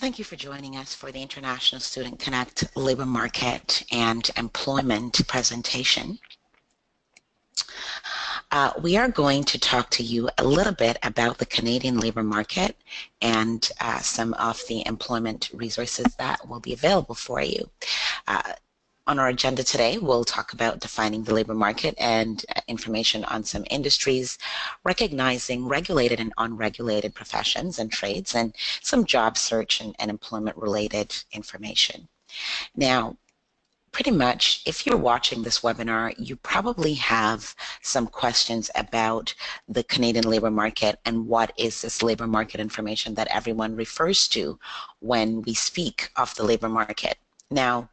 Thank you for joining us for the International Student Connect Labor Market and Employment presentation. We are going to talk to you a little bit about the Canadian labor market and some of the employment resources that will be available for you. On our agenda today, we'll talk about defining the labor market and information on some industries, recognizing regulated and unregulated professions and trades, and some job search and employment-related information. Now, pretty much, if you're watching this webinar, you probably have some questions about the Canadian labor market and what is this labor market information that everyone refers to when we speak of the labor market. Now,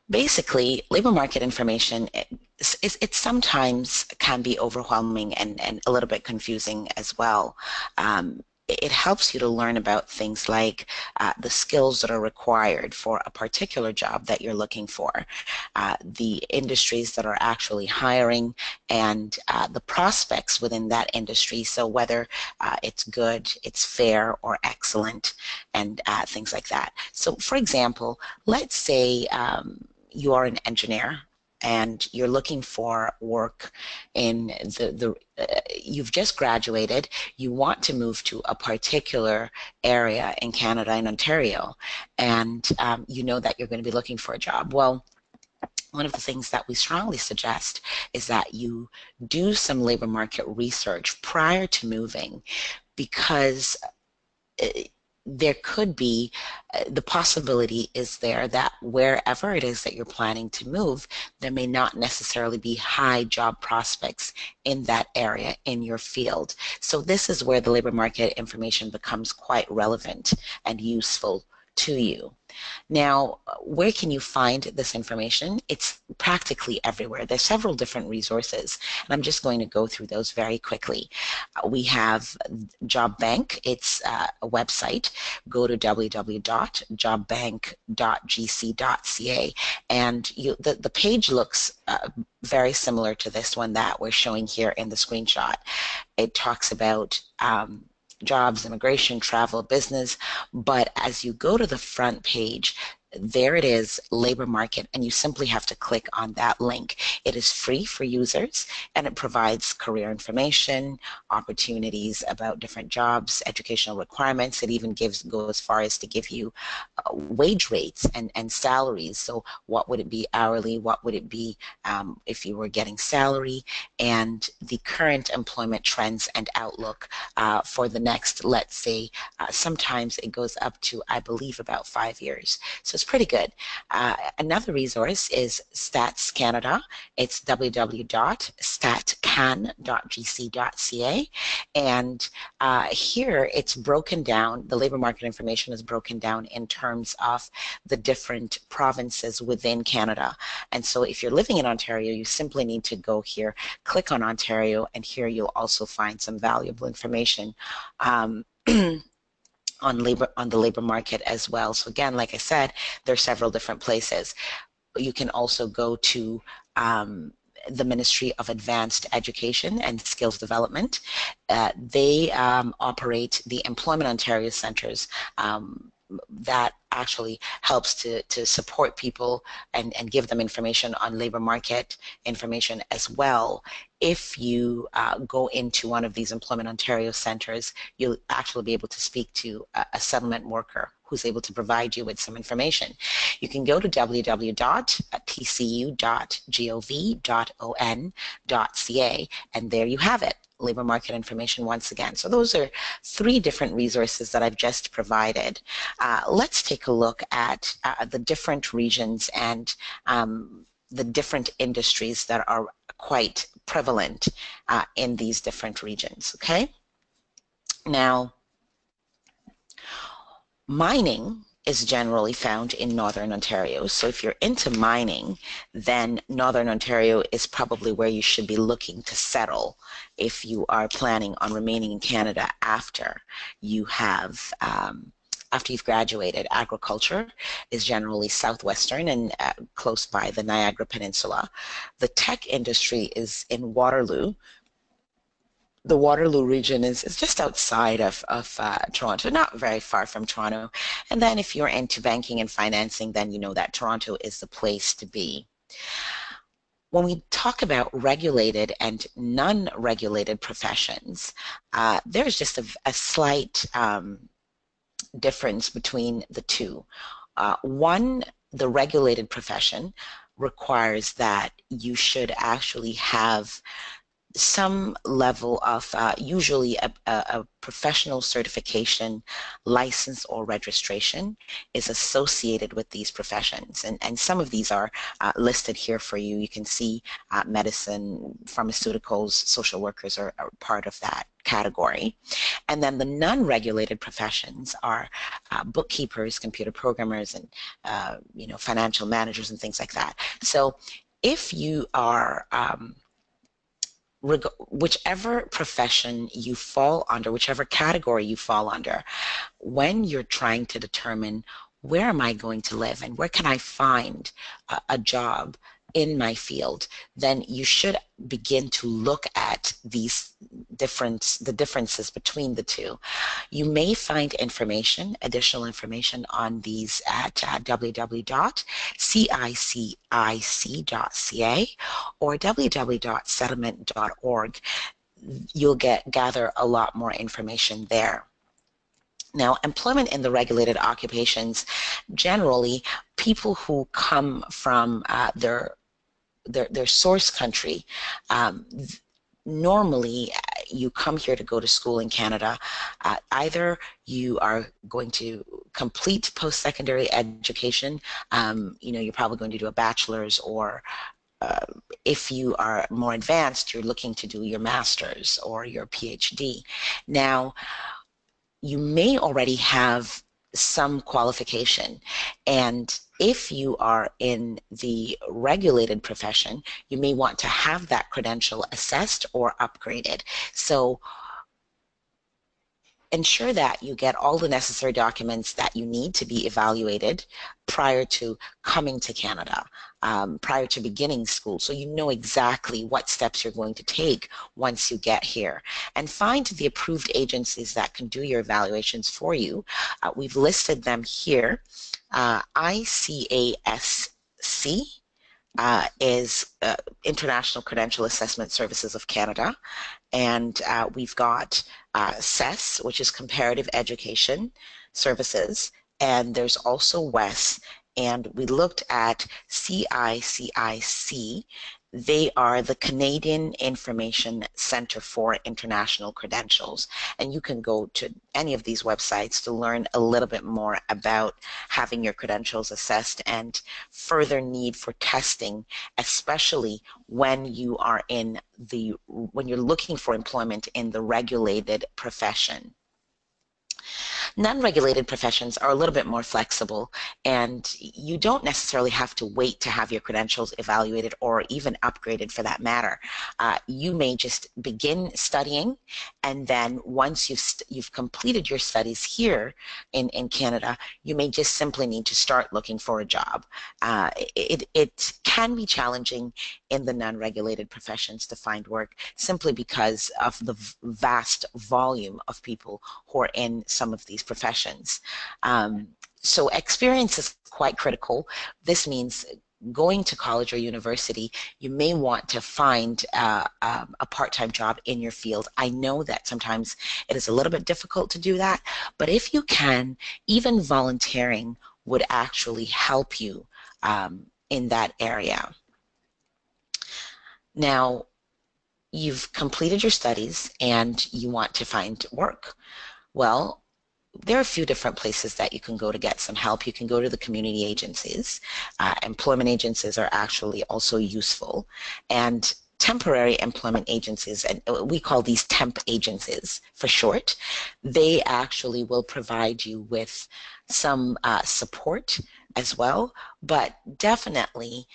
basically, labor market information, it sometimes can be overwhelming and a little bit confusing as well. It helps you to learn about things like the skills that are required for a particular job that you're looking for, the industries that are actually hiring, and the prospects within that industry, so whether it's good, it's fair, or excellent, and things like that. So for example, let's say you are an engineer and you're looking for work in you've just graduated, you want to move to a particular area in Canada, in Ontario, and you know that you're going to be looking for a job. Well, one of the things that we strongly suggest is that you do some labor market research prior to moving, because there could be, the possibility is there that wherever it is that you're planning to move, there may not necessarily be high job prospects in that area in your field. So this is where the labor market information becomes quite relevant and useful to you. Now, where can you find this information? It's practically everywhere. There's several different resources, and I'm just going to go through those very quickly. We have Job Bank. It's a website. Go to www.jobbank.gc.ca, and the page looks very similar to this one that we're showing here in the screenshot. It talks about jobs, immigration, travel, business, but as you go to the front page, there it is, labor market, and you simply have to click on that link. It is free for users, and it provides career information, opportunities about different jobs, educational requirements. It even go as far as to give you wage rates and salaries. So what would it be hourly? What would it be if you were getting salary? And the current employment trends and outlook for the next, let's say, sometimes it goes up to, I believe, about 5 years. So it's pretty good. Another resource is Stats Canada. It's www.statcan.gc.ca, and here it's broken down, the labor market information is broken down in terms of the different provinces within Canada. And so if you're living in Ontario, you simply need to go here, click on Ontario, and here you'll also find some valuable information on the labor market as well. So again, like I said, there are several different places. You can also go to the Ministry of Advanced Education and Skills Development. They operate the Employment Ontario Centres that actually helps to support people and give them information on labor market information as well. If you go into one of these Employment Ontario centres, you'll actually be able to speak to a settlement worker who's able to provide you with some information. You can go to www.tcu.gov.on.ca, and there you have it, labor market information once again. So those are 3 different resources that I've just provided. Let's take a look at the different regions and the different industries that are quite prevalent in these different regions, okay? Now, mining is generally found in Northern Ontario. So if you're into mining, then Northern Ontario is probably where you should be looking to settle if you are planning on remaining in Canada after you have after you've graduated. Agriculture is generally southwestern and close by the Niagara Peninsula. The tech industry is in Waterloo, the Waterloo region is just outside of Toronto, not very far from Toronto. And then if you're into banking and financing, then you know that Toronto is the place to be. When we talk about regulated and non-regulated professions, there's just a slight difference between the two. One, the regulated profession requires that you should actually have some level of usually a professional certification, license, or registration is associated with these professions. And some of these are listed here for you. You can see medicine, pharmaceuticals, social workers are part of that category. And then the non-regulated professions are bookkeepers, computer programmers, and financial managers and things like that. So if you are whichever profession you fall under, whichever category you fall under, when you're trying to determine where am I going to live and where can I find a job in my field, then you should begin to look at the differences between the two. You may find additional information on these at www.cicic.ca or www.settlement.org. You'll gather a lot more information there. Now, employment in the regulated occupations, generally, people who come from their source country, normally you come here to go to school in Canada. Either you are going to complete post-secondary education, you're probably going to do a bachelor's, or if you are more advanced, you're looking to do your master's or your PhD. Now, you may already have some qualification, and if you are in the regulated profession, you may want to have that credential assessed or upgraded. So ensure that you get all the necessary documents that you need to be evaluated prior to coming to Canada, prior to beginning school, so you know exactly what steps you're going to take once you get here. And find the approved agencies that can do your evaluations for you. We've listed them here. ICASC is International Credential Assessment Services of Canada, and we've got CES, which is Comparative Education Services, and there's also WES, and we looked at CICIC. They are the Canadian Information Centre for International Credentials, and you can go to any of these websites to learn a little bit more about having your credentials assessed and further need for testing, especially when you are when you're looking for employment in the regulated profession. Non-regulated professions are a little bit more flexible, and you don't necessarily have to wait to have your credentials evaluated or even upgraded for that matter. You may just begin studying, and then once you've completed your studies here in Canada, you may just simply need to start looking for a job. It can be challenging in the non-regulated professions to find work simply because of the vast volume of people who are in some of these professions. So experience is quite critical. This means going to college or university, you may want to find a part-time job in your field. I know that sometimes it is a little bit difficult to do that, but if you can, even volunteering would actually help you in that area. Now, you've completed your studies and you want to find work. Well, there are a few different places that you can go to get some help. You can go to the community agencies. Employment agencies are actually also useful. And temporary employment agencies, and we call these temp agencies for short, they actually will provide you with some support as well, but definitely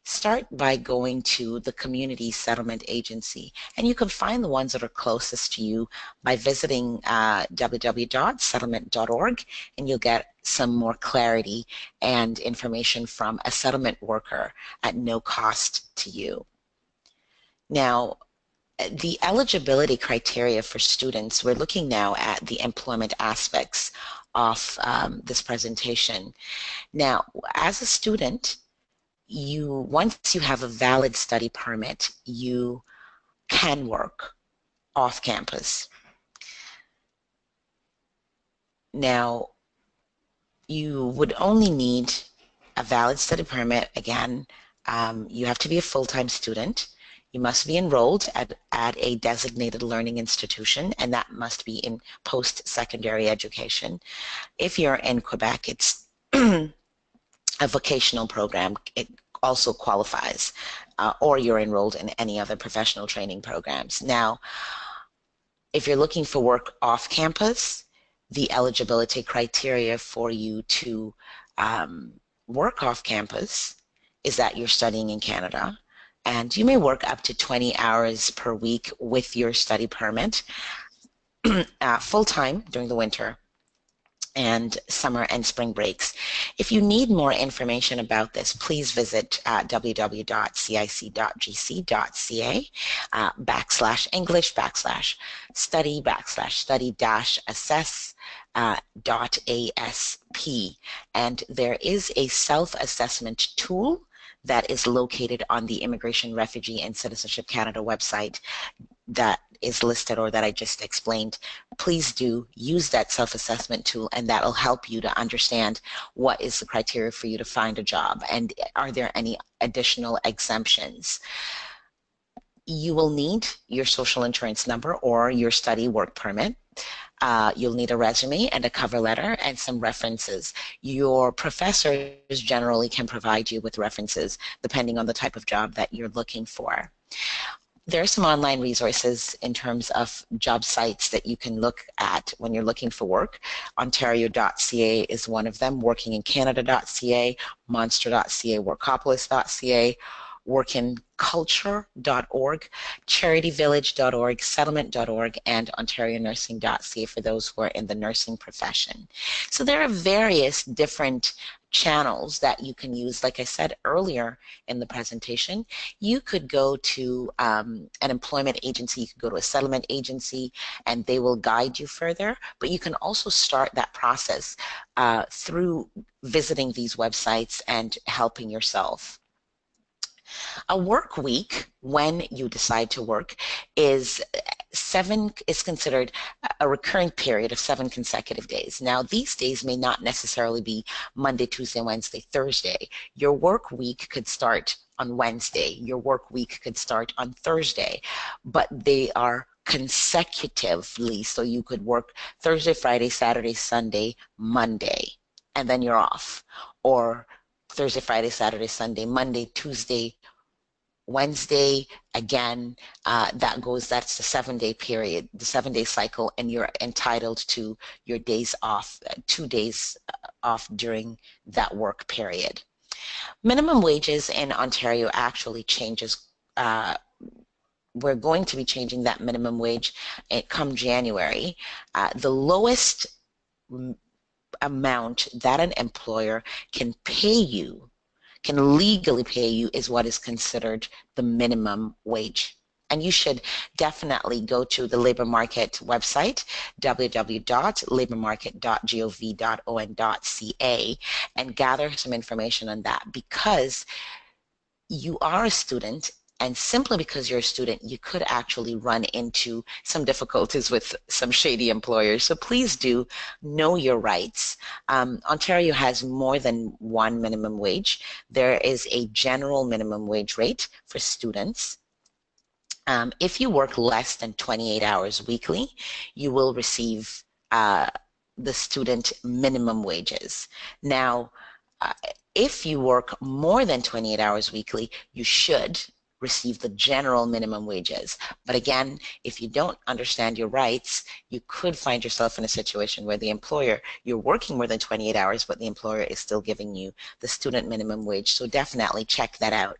start by going to the Community Settlement Agency, and you can find the ones that are closest to you by visiting www.settlement.org, and you'll get some more clarity and information from a settlement worker at no cost to you. Now, the eligibility criteria for students, we're looking now at the employment aspects of this presentation. Now, as a student, once you have a valid study permit, you can work off campus. Now, you would only need a valid study permit. Again, you have to be a full-time student. You must be enrolled at a designated learning institution, and that must be in post-secondary education. If you're in Quebec, it's a vocational program. It also qualifies, or you're enrolled in any other professional training programs. Now, if you're looking for work off campus, the eligibility criteria for you to work off campus is that you're studying in Canada, and you may work up to 20 hours per week with your study permit full-time during the winter and summer and spring breaks. If you need more information about this, please visit www.cic.gc.ca /English/study/study-assess.asp, and there is a self-assessment tool that is located on the Immigration, Refugee, and Citizenship Canada website that is listed or that I just explained. Please do use that self-assessment tool, and that'll help you to understand what is the criteria for you to find a job and are there any additional exemptions. You will need your social insurance number or your study work permit. You'll need a resume and a cover letter and some references. Your professors generally can provide you with references depending on the type of job that you're looking for. There are some online resources in terms of job sites that you can look at when you're looking for work. Ontario.ca is one of them, workingincanada.ca, monster.ca, workopolis.ca, workinculture.org, charityvillage.org, settlement.org, and ontarionursing.ca for those who are in the nursing profession. So there are various different channels that you can use. Like I said earlier in the presentation, you could go to an employment agency, you could go to a settlement agency, and they will guide you further, but you can also start that process through visiting these websites and helping yourself. A work week, when you decide to work, is considered a recurring period of 7 consecutive days. Now, these days may not necessarily be Monday, Tuesday, Wednesday, Thursday. Your work week could start on Wednesday. Your work week could start on Thursday, but they are consecutively, so you could work Thursday, Friday, Saturday, Sunday, Monday, and then you're off. Or Thursday, Friday, Saturday, Sunday, Monday, Tuesday, Wednesday, again, that's the 7-day period, the 7-day cycle, and you're entitled to your days off, 2 days off during that work period. Minimum wages in Ontario actually changes. We're going to be changing that minimum wage come January. The lowest amount that an employer can pay you, can legally pay you, is what is considered the minimum wage. And you should definitely go to the labor market website, www.labormarket.gov.on.ca, and gather some information on that, because you are a student, and simply because you're a student, you could actually run into some difficulties with some shady employers. So please do know your rights. Ontario has more than one minimum wage. There is a general minimum wage rate for students. If you work less than 28 hours weekly, you will receive the student minimum wages. Now, if you work more than 28 hours weekly, you should receive the general minimum wages. But again, if you don't understand your rights, you could find yourself in a situation where the employer, you're working more than 28 hours, but the employer is still giving you the student minimum wage. So definitely check that out.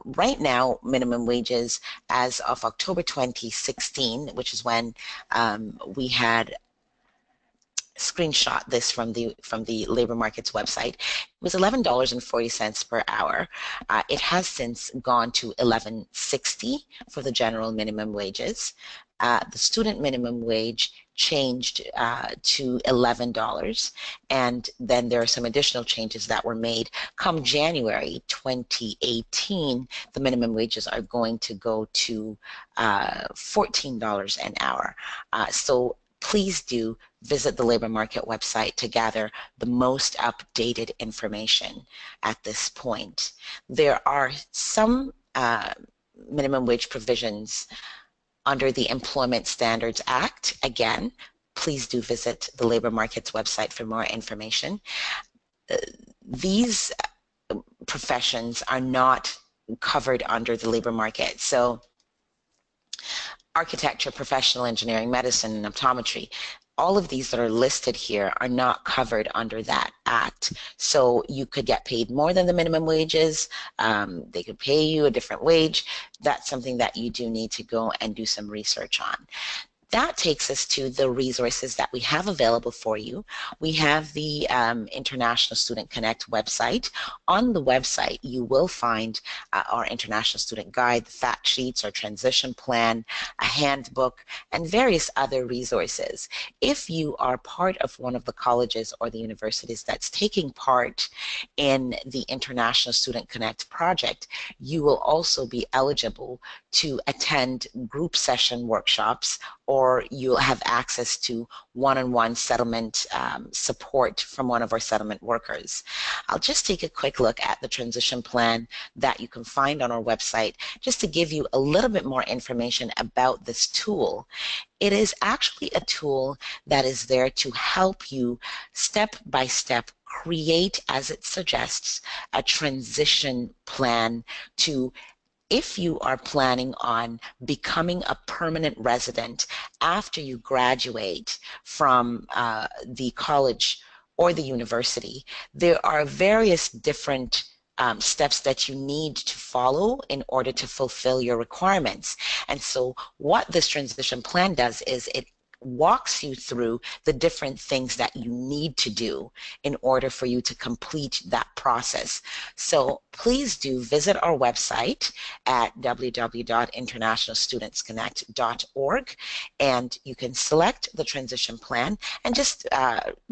Right now, minimum wages as of October 2016, which is when we had screenshot this from the labor markets website. It was $11.40 per hour. It has since gone to $11.60 for the general minimum wages. The student minimum wage changed to $11, and then there are some additional changes that were made. Come January 2018, the minimum wages are going to go to $14 an hour. So please do visit the labor market website to gather the most updated information at this point. There are some minimum wage provisions under the Employment Standards Act. Again, please do visit the labor markets website for more information. These professions are not covered under the labor market. So architecture, professional engineering, medicine, and optometry, all of these that are listed here are not covered under that act. So you could get paid more than the minimum wages. They could pay you a different wage. That's something that you do need to go and do some research on. That takes us to the resources that we have available for you. We have the International Student Connect website. On the website, you will find our International Student Guide, the fact sheets, our transition plan, a handbook, and various other resources. If you are part of one of the colleges or the universities that's taking part in the International Student Connect project, you will also be eligible to attend group session workshops, or you'll have access to one-on-one settlement support from one of our settlement workers. I'll just take a quick look at the transition plan that you can find on our website just to give you a little bit more information about this tool. It is actually a tool that is there to help you step by step create, as it suggests, a transition plan to, if you are planning on becoming a permanent resident after you graduate from the college or the university, there are various different steps that you need to follow in order to fulfill your requirements. And so what this transition plan does is it walks you through the different things that you need to do in order for you to complete that process. So please do visit our website at www.internationalstudentsconnect.org, and you can select the transition plan and just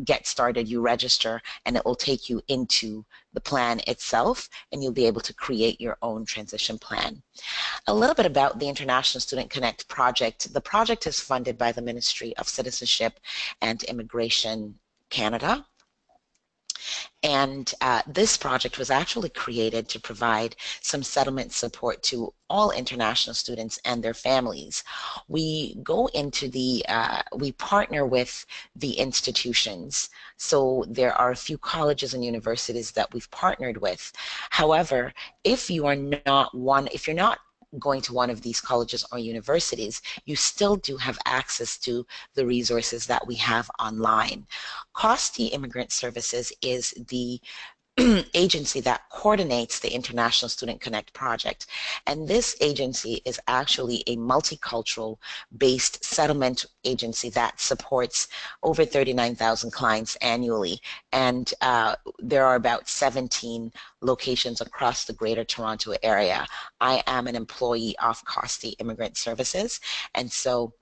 get started. You register and it will take you into the plan itself, and you'll be able to create your own transition plan. A little bit about the International Student Connect project. The project is funded by the Ministry of Citizenship and Immigration Canada. And this project was actually created to provide some settlement support to all international students and their families. We go into the, we partner with the institutions. So there are a few colleges and universities that we've partnered with. However, if you are not if you're not going to one of these colleges or universities, you still do have access to the resources that we have online. Costi Immigrant Services is the agency that coordinates the International Student Connect project. And this agency is actually a multicultural based settlement agency that supports over 39,000 clients annually. And there are about 17 locations across the Greater Toronto area. I am an employee of Costi Immigrant Services, and so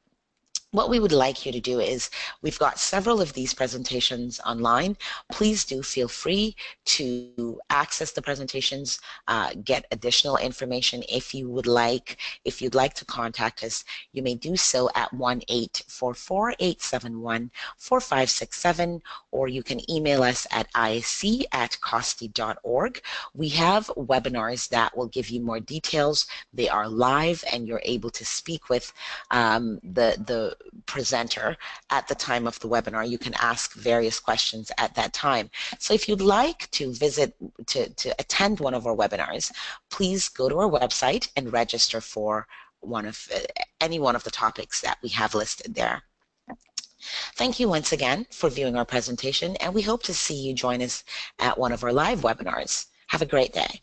what we would like you to do is, we've got several of these presentations online. Please do feel free to access the presentations, get additional information if you would like. If you'd like to contact us, you may do so at 1-844-871-4567, or you can email us at isc@costi.org. We have webinars that will give you more details. They are live, and you're able to speak with the presenter at the time of the webinar. You can ask various questions at that time. So if you'd like to visit, to attend one of our webinars, please go to our website and register for any one of the topics that we have listed there. Thank you once again for viewing our presentation, and we hope to see you join us at one of our live webinars. Have a great day.